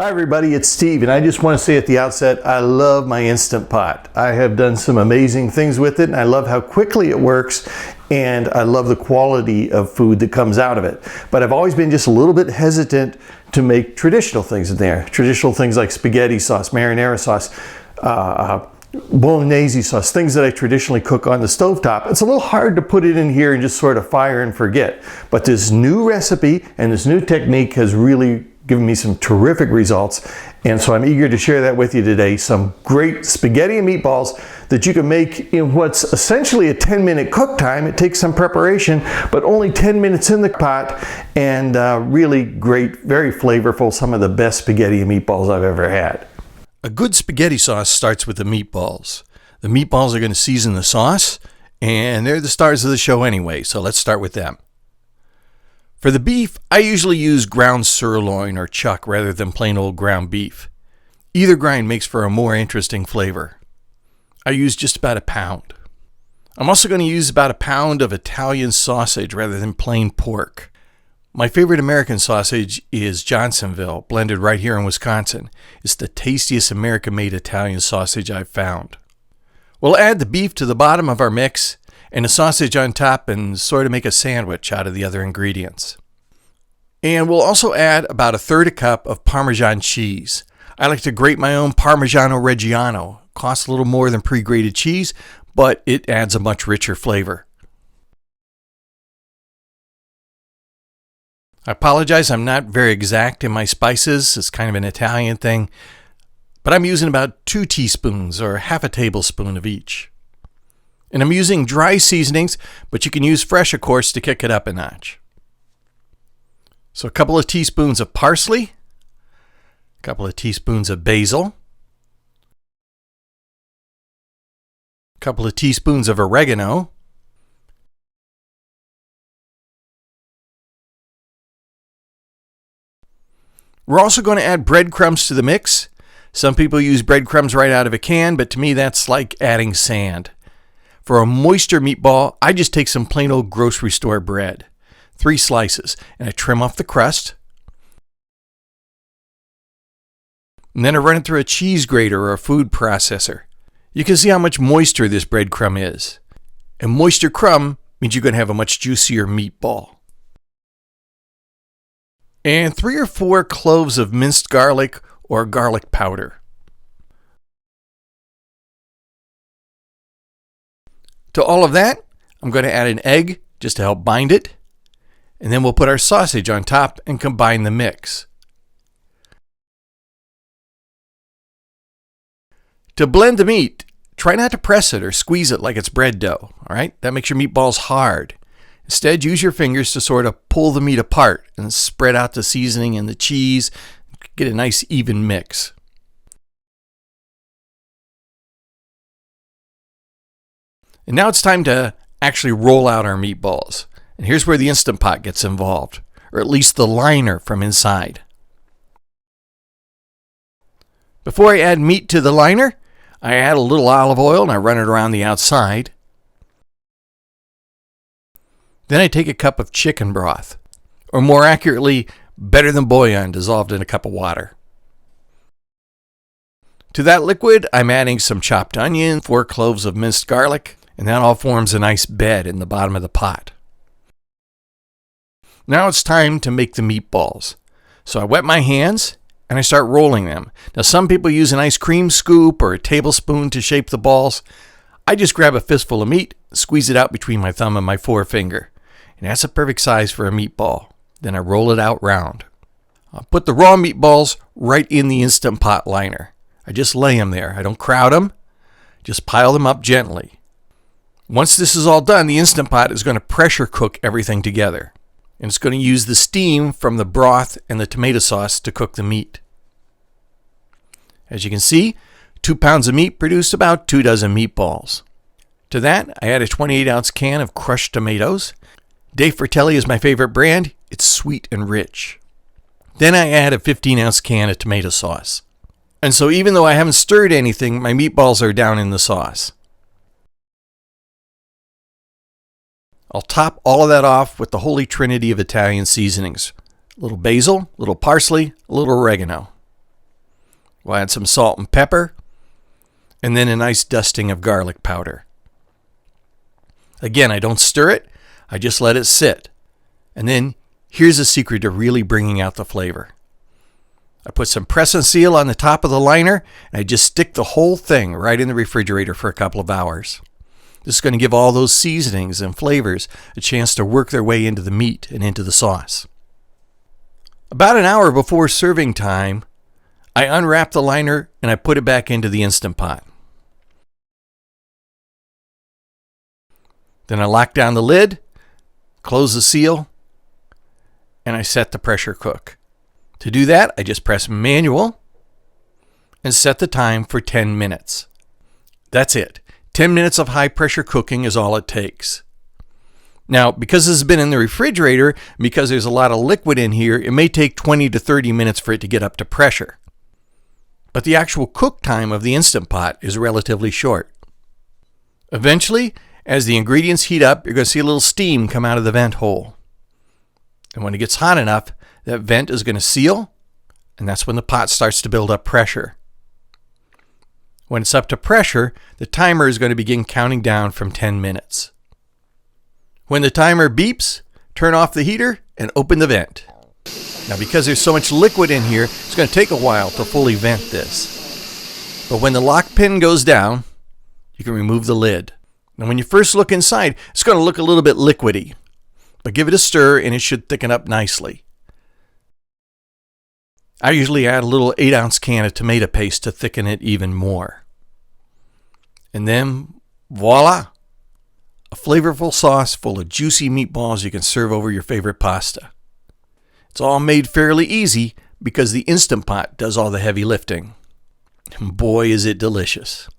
Hi everybody, it's Steve, and I just want to say at the outset, I love my Instant Pot. I have done some amazing things with it, and I love how quickly it works, and I love the quality of food that comes out of it. But I've always been just a little bit hesitant to make traditional things in there. Traditional things like spaghetti sauce, marinara sauce, bolognese sauce, things that I traditionally cook on the stovetop. It's a little hard to put it in here and just sort of fire and forget. But this new recipe and this new technique has really given me some terrific results, and so I'm eager to share that with you today. Some great spaghetti and meatballs that you can make in what's essentially a 10-minute cook time. It takes some preparation, but only 10 minutes in the pot, and really great, very flavorful, some of the best spaghetti and meatballs I've ever had. A good spaghetti sauce starts with the meatballs. The meatballs are going to season the sauce, and they're the stars of the show anyway, so let's start with them. For the beef, I usually use ground sirloin or chuck rather than plain old ground beef. Either grind makes for a more interesting flavor. I use just about a pound. I'm also going to use about a pound of Italian sausage rather than plain pork. My favorite American sausage is Johnsonville, blended right here in Wisconsin. It's the tastiest American-made Italian sausage I've found. We'll add the beef to the bottom of our mix and the sausage on top and sort of make a sandwich out of the other ingredients. And we'll also add about 1/3 cup of Parmesan cheese. I like to grate my own Parmigiano Reggiano. Costs a little more than pre-grated cheese, but it adds a much richer flavor. I apologize, I'm not very exact in my spices. It's kind of an Italian thing, but I'm using about 2 teaspoons or half a tablespoon of each. And I'm using dry seasonings, but you can use fresh, of course, to kick it up a notch. So a couple of teaspoons of parsley, a couple of teaspoons of basil, a couple of teaspoons of oregano, we're also going to add breadcrumbs to the mix. Some people use breadcrumbs right out of a can, but to me that's like adding sand. For a moister meatball, I just take some plain old grocery store bread, 3 slices, and I trim off the crust. And then I run it through a cheese grater or a food processor. You can see how much moisture this breadcrumb is. And moister crumb means you're going to have a much juicier meatball. And 3 or 4 cloves of minced garlic or garlic powder. To all of that, I'm going to add an egg just to help bind it. And then we'll put our sausage on top and combine the mix. To blend the meat, try not to press it or squeeze it like it's bread dough. All right? That makes your meatballs hard. Instead, use your fingers to sort of pull the meat apart and spread out the seasoning and the cheese. Get a nice even mix. And now it's time to actually roll out our meatballs. And here's where the Instant Pot gets involved, or at least the liner from inside. Before I add meat to the liner, I add a little olive oil and I run it around the outside. Then I take a cup of chicken broth, or more accurately, better than bouillon dissolved in a cup of water. To that liquid, I'm adding some chopped onion, 4 cloves of minced garlic, and that all forms a nice bed in the bottom of the pot. Now it's time to make the meatballs. So I wet my hands and I start rolling them. Now some people use an ice cream scoop or a tablespoon to shape the balls. I just grab a fistful of meat, squeeze it out between my thumb and my forefinger. And that's a perfect size for a meatball. Then I roll it out round. I'll put the raw meatballs right in the Instant Pot liner. I just lay them there. I don't crowd them. Just pile them up gently. Once this is all done, the Instant Pot is going to pressure cook everything together. And it's going to use the steam from the broth and the tomato sauce to cook the meat. As you can see, 2 pounds of meat produced about 2 dozen meatballs. To that, I add a 28-ounce can of crushed tomatoes. De Fratelli is my favorite brand. It's sweet and rich. Then I add a 15-ounce can of tomato sauce. And so even though I haven't stirred anything, my meatballs are down in the sauce. I'll top all of that off with the holy trinity of Italian seasonings. A little basil, a little parsley, a little oregano. We'll add some salt and pepper, and then a nice dusting of garlic powder. Again, I don't stir it, I just let it sit. And then here's the secret to really bringing out the flavor. I put some press and seal on the top of the liner, and I just stick the whole thing right in the refrigerator for a couple of hours. This is going to give all those seasonings and flavors a chance to work their way into the meat and into the sauce. About an hour before serving time, I unwrap the liner and I put it back into the Instant Pot. Then I lock down the lid, close the seal, and I set the pressure cook. To do that, I just press manual and set the time for 10 minutes. That's it. 10 minutes of high pressure cooking is all it takes. Now, because this has been in the refrigerator, because there's a lot of liquid in here, it may take 20 to 30 minutes for it to get up to pressure. But the actual cook time of the Instant Pot is relatively short. Eventually, as the ingredients heat up, you're going to see a little steam come out of the vent hole. And when it gets hot enough, that vent is going to seal, and that's when the pot starts to build up pressure. When it's up to pressure, the timer is going to begin counting down from 10 minutes. When the timer beeps, turn off the heater and open the vent. Now, because there's so much liquid in here, it's going to take a while to fully vent this. But when the lock pin goes down, you can remove the lid. Now, when you first look inside, it's going to look a little bit liquidy, but give it a stir and it should thicken up nicely. I usually add a little 8-ounce can of tomato paste to thicken it even more. And then, voila! A flavorful sauce full of juicy meatballs you can serve over your favorite pasta. It's all made fairly easy because the Instant Pot does all the heavy lifting. And boy, is it delicious.